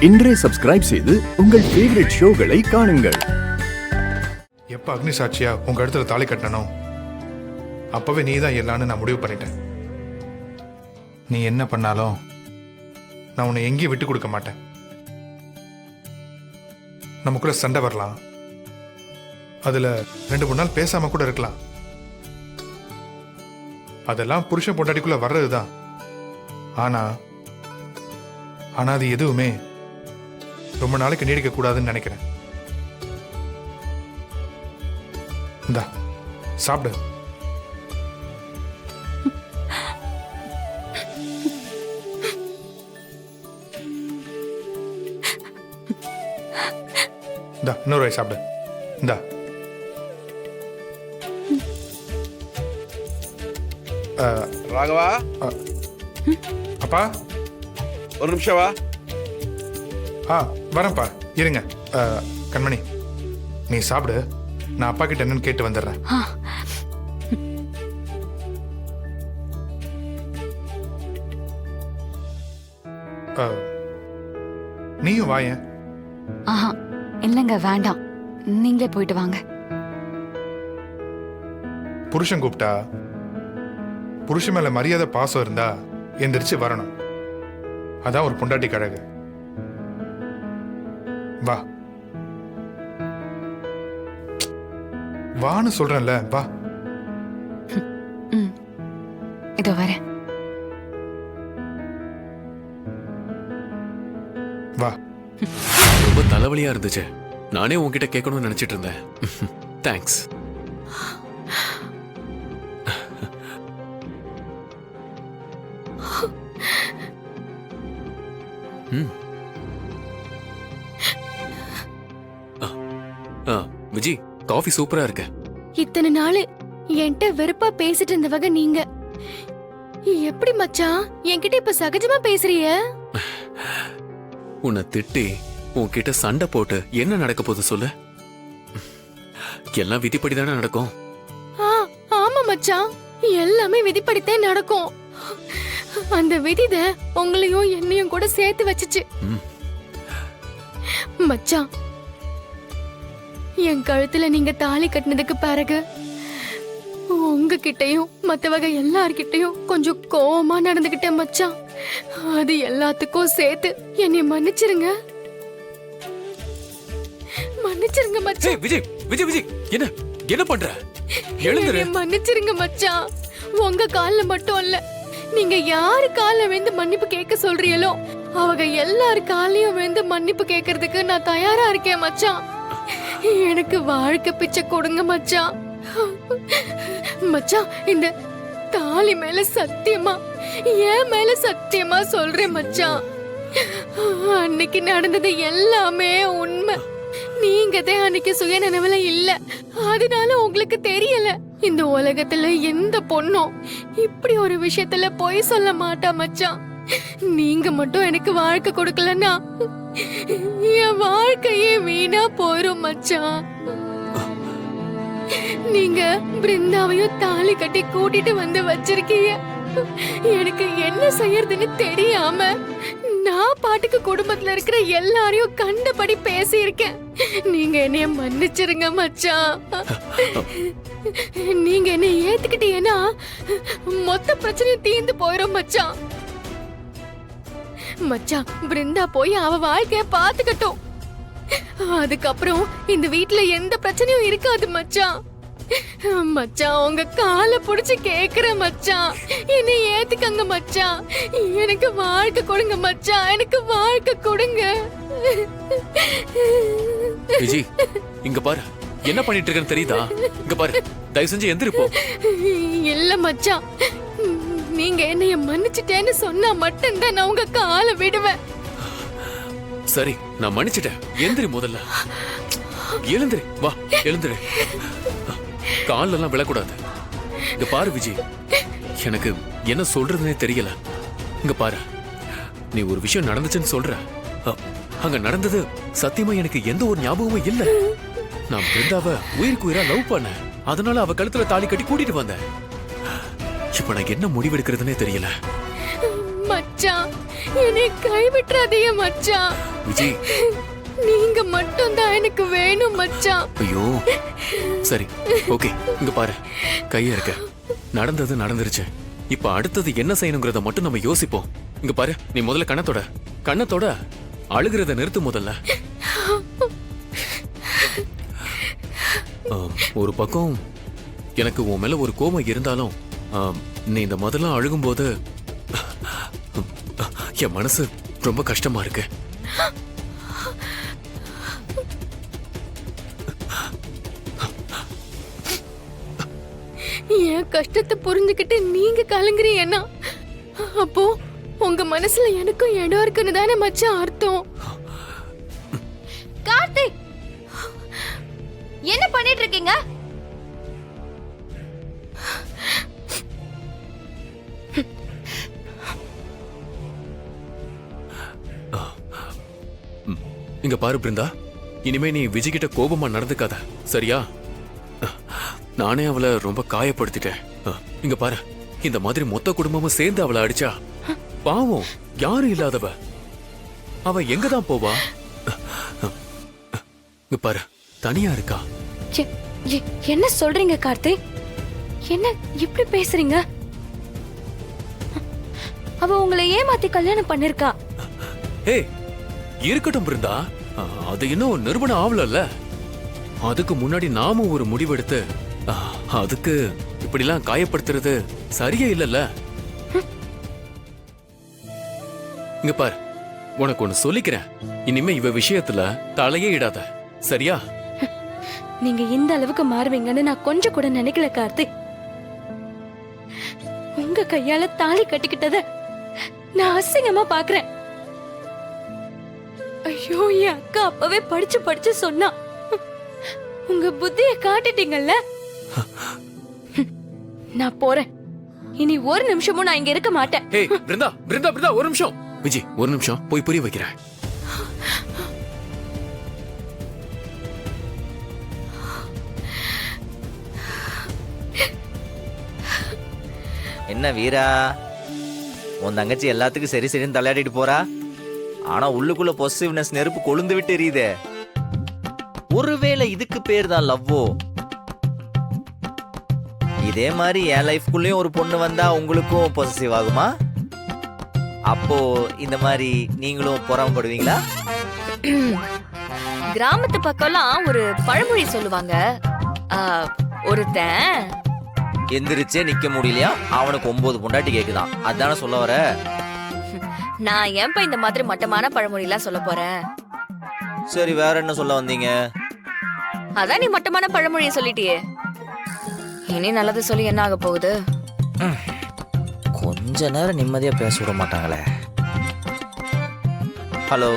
இன்றே சப்ஸ்கிரைப் செய்து உங்கள் ஃபேவரட் ஷோகளை காணுங்கள். எப்ப அக்னி சாட்சியா உங்க இடத்துல தாலி கட்டணும் அப்பவே நீ தான் எல்லான்னு நான் முடிவு பண்ணிட்டேன். நீ என்ன பண்ணாலும் நான் உன்னை எங்கேயும் விட்டு கொடுக்க மாட்டேன். நமக்குள்ள சண்டை வரலாம், அதுல 2-3 நாள் பேசாம கூட இருக்கலாம். அதெல்லாம் புருஷன் பொண்டாட்டிக்குள்ள வர்றதுதான். ஆனா அது எதுவுமே ரொம்ப நாளைக்கு நீடிக்க கூடாதுன்னு நினைக்கிறேன். இந்தா சாப்பிடு. இந்தா இன்னொரு வாய் சாப்பிடு. இந்தா ராகவா, அப்பா ஒரு நிமிஷம் வா. வரேன்ப்பா, இருங்க. கண்மணி நீ சாப்பிடு, நான் அப்பா கிட்ட என்னன்னு கேட்டு வந்துடுறேன். நீயும் வாயேன். ஆஹா இல்லங்க வேண்டாம், நீங்களே போயிட்டு வாங்க. புருஷன் கூப்பிட்டா புருஷன் மேல மரியாதை பாசம் இருந்தா எந்திரிச்சு வரணும். அதான் ஒரு பொண்டாட்டி கழகு. வா வான்னு சொல்றேன்ல, வா. இதோ வரேன். வா. ரொம்ப தலைவலியா இருந்துச்சு. நானே உன்கிட்ட கேட்கணும்னு நினைச்சிட்டு இருந்தேன். தேங்க்ஸ். விஜி, காஃபி சூப்பரா இருக்கு. இத்தனை நாள் என்கிட்ட வெறுப்பா பேசிட்டு இருந்தவங்க நீங்க எப்படி மச்சான் என்கிட்ட இப்ப சகஜமா பேசுறிய? உன்னை திட்டி உன்கிட்ட சண்டை போட்டு என்ன நடக்க போகுது சொல்லு? எல்லாம் விதிப்படிதானே நடக்கும். ஆமா மச்சான், எல்லாமே விதிப்படித்தே நடக்கும். அந்த விதித உங்களையும் என்னையும் கூட சேர்த்து வச்சுச்சு. மச்சான், என் கழுத்துல நீங்க தாலி கட்டினதுக்கு பிறகு உங்ககிட்டயும் மத்தவங்க எல்லார்கிட்டயும் கொஞ்சம் கோவமா நடந்துகிட்டேன் மச்சான். அது எல்லாத்துக்கும் சேர்த்து என்னை மன்னிச்சிருங்க. மன்னிச்சிருங்க மச்சான். விஜய் விஜய் விஜய், என்ன என்ன பண்ற? எழுந்துரு. மன்னிச்சிருங்க மச்சான். உங்க கால்ல மட்டும் இல்ல, நீங்க யாரு கால்ல விழுந்து மன்னிப்பு கேட்க சொல்றீங்களோ அவங்க எல்லார் காலையும் விழுந்து மன்னிப்பு கேட்கறதுக்கு நான் தயாரா இருக்கேன் மச்சான். எனக்கு வாழ்க்கை பிச்சை கொடுங்க மச்சான். மச்சான், இந்த தாலி மேல சத்தியமா, என் மேல சத்தியமா சொல்றேன் மச்சான். அன்னைக்கு நடந்தது எல்லாமே உண்மை. நீங்க தான் அன்னைக்கு சுயநினைவுல இல்ல, அதனால உங்களுக்கு தெரியல. இந்த உலகத்துல எந்த பொண்ணும் இப்படி ஒரு விஷயத்துல பொய் சொல்ல மாட்டா மச்சான். நீங்க மட்டும் எனக்கு வாழ்க்கை கொடுக்கலன்னா என் வாழ்க்கையே வீணா போயிரும் மச்சான். நீங்க பிருந்தாவையும் தாலி கட்டி கூட்டிட்டு வந்து வச்சிருக்கீங்க. எனக்கு என்ன செய்யறதுன்னு தெரியாம நான் பாட்டுக்கு குடும்பத்துல இருக்கிற எல்லாரையும் கண்டபடி பேசியிருக்கேன். நீங்க என்னைய மன்னிச்சிருங்க மச்சான். நீங்க என்ன ஏத்துக்கிட்டீங்கன்னா மொத்த பிரச்சனையும் தீர்ந்து போயிரும் மச்சான். மச்சான், பிருந்தா போய் அவ வாழ்க்கைய பாத்துக்கட்டும். அதுக்கப்புறம் இந்த வீட்ல எந்த பிரச்சனையும் இருக்காது மச்சான். மச்சான், உங்க காலை புடிச்சு கேக்குற மச்சான், என்னை ஏத்துக்கங்க மச்சான். எனக்கு வாழ்க்கை கொடுங்க மச்சான், எனக்கு வாழ்க்கை கொடுங்க. விஜி, இங்க பாரு, என்ன பண்ணிட்டு இருக்கேன்னு தெரியுதா? இங்க பாரு, தயவு செஞ்சு எந்திரிப்போ. இல்ல மச்சான், நீங்க என்னைய மன்னிச்சிட்டேன்னு சொன்னா மட்டும்தான் நான் உங்க காலை விடுவேன். சரி, நான் மன்னிச்சிட்டேன். எந்திரி முதல்ல. எழுந்திரி, வா எழுந்திரி. கால்ல எல்லாம் விழக்கூடாது. இங்க பாரு விஜி, எனக்கு என்ன சொல்றதுன்னே தெரியல. இங்க பாரு, நீ ஒரு விஷயம் நடந்துச்சுன்னு சொல்ற. அங்க நடந்தது சத்தியமா எனக்கு எந்த ஒரு ஞாபகமும் இல்ல. நான் பிருந்தாவை உயிருக்கு உயிரா லவ் பண்ண, அதனால அவ கழுத்துல தாலி கட்டி கூட்டிட்டு வந்தேன். இப்ப நான் என்ன முடிவெடுக்கிறதுனே தெரியல. மச்சான், என்னை கைவிட்டுறாதீங்க மச்சான். விஜி நீங்க மட்டும் தான் எனக்கு வேணும் மச்சான். ஐயோ சரி ஓகே, இங்க பாரு, கைய இருக்க, நடந்தது நடந்துருச்சு. இப்ப அடுத்தது என்ன செய்யணுங்கிறத மட்டும் நம்ம யோசிப்போம். இங்க பாரு, நீ முதல்ல கண்ணத்தோட அழுகிறத நிறுத்து முதல்ல. ஒரு பக்கம் எனக்கு உன் மேல ஒரு கோபம் இருந்தாலும் நீ இந்த முதல்ல அழுகும்போது என் மனசு ரொம்ப கஷ்டமா இருக்கு. என் கஷ்டத்தை புரிஞ்சுக்கிட்டு நீங்க கலங்குறீங்கன்னா அப்போ உங்க மனசுல எனக்கும் இடம் இருக்குன்னு தானே மச்சான் அர்த்தம். கார்த்திக், என்ன பண்ணிட்டு இருக்கீங்க? இங்க பாரு பிருந்தா, இனிமே நீ விஜய் கிட்ட கோபமா நடந்துக்காத, சரியா? நானே அவளை ரொம்ப காயப்படுத்திட்டேன். இங்க பாரு, இந்த மாதிரி மொத்த குடும்பமும் சேர்ந்து அவளை அடிச்சா பாவம், யாரும் இல்லாதவ அவ எங்கதான் போவா? இங்க பாரு, தனியா இருக்கா. என்ன சொல்றீங்க கார்த்திக்? என்ன இப்படி பேசுறீங்க? அவ உங்களை ஏமாத்தி கல்யாணம் பண்ணிருக்கா. ஏய் இருக்கட்டும் பிருந்தா, அது இன்னும் நிரூபணம் ஆவலல்ல. அதுக்கு முன்னாடி நாமும் ஒரு முடிவெடுத்து அதுக்கு இப்படிலாம் காயப்படுத்துறது சரியே இல்லல்ல. இங்க பாரு, உனக்கு ஒண்ணு சொல்லிக்கிறேன், இனிமே இவ விஷயத்துல தலையே இடாத, சரியா? நீங்க இந்த அளவுக்கு மாறுவீங்கன்னு நான் கொஞ்சம் கூட நினைக்கல கார்த்திக். உங்க கையால தாலி கட்டிக்கிட்டத நான் அசிங்கமா பாக்குறேன். ஐயோ, என் அக்கா அப்பவே படிச்சு படிச்சு சொன்னா. உங்க புத்திய காட்டிட்டீங்கல்ல. நான் போறேன். இனி ஒரு நிமிஷமும் நான் இங்க இருக்க மாட்டேன். ஏய் பிருந்தா பிருந்தா பிருந்தா, ஒரு நிமிஷம். விஜய் ஒரு நிமிஷம், போய் புரிய வைக்கிறேன். என்ன வீரா, உன் தங்கச்சி எல்லாத்துக்கும் சரி சரின்னு தலையாடிட்டு போறா. ஆனா உள்ளுக்குள்ள பொசிட்டிவ்னஸ் நெருப்பு கொழுந்து விட்டு எரியுதே. ஒருவேளை இதுக்கு பேர் தான் லவ்வோ? இதே மாதிரி என் லைஃப்குள்ளேயும் ஒரு பொண்ணு வந்தா உங்களுக்கும் பொசிட்டிவ் ஆகுமா? அப்போ இந்த மாதிரி நீங்களும் பொறாமப்படுவீங்களா? கிராமத்து பக்கம்லாம் ஒரு பழமொழி சொல்லுவாங்க. ஒருத்தன் எந்திரிச்சே நிக்க முடியலையா, அவனுக்கு 9 பொண்டாட்டி கேக்குதான். அதானே சொல்ல வர? நான் ஏன்பா இந்த மாதிரி மட்டமான பழமொழி எல்லாம் சொல்ல போறேன்? சரி, வேற என்ன சொல்ல வந்தீங்க? அதான் நீ மட்டமான பழமொழியை சொல்லிட்டியே. இனி நல்லது சொல்லி என்ன ஆக போகுது? கொஞ்ச நேரம் நிம்மதியா பேச விட மாட்டாங்களே. ஹலோ,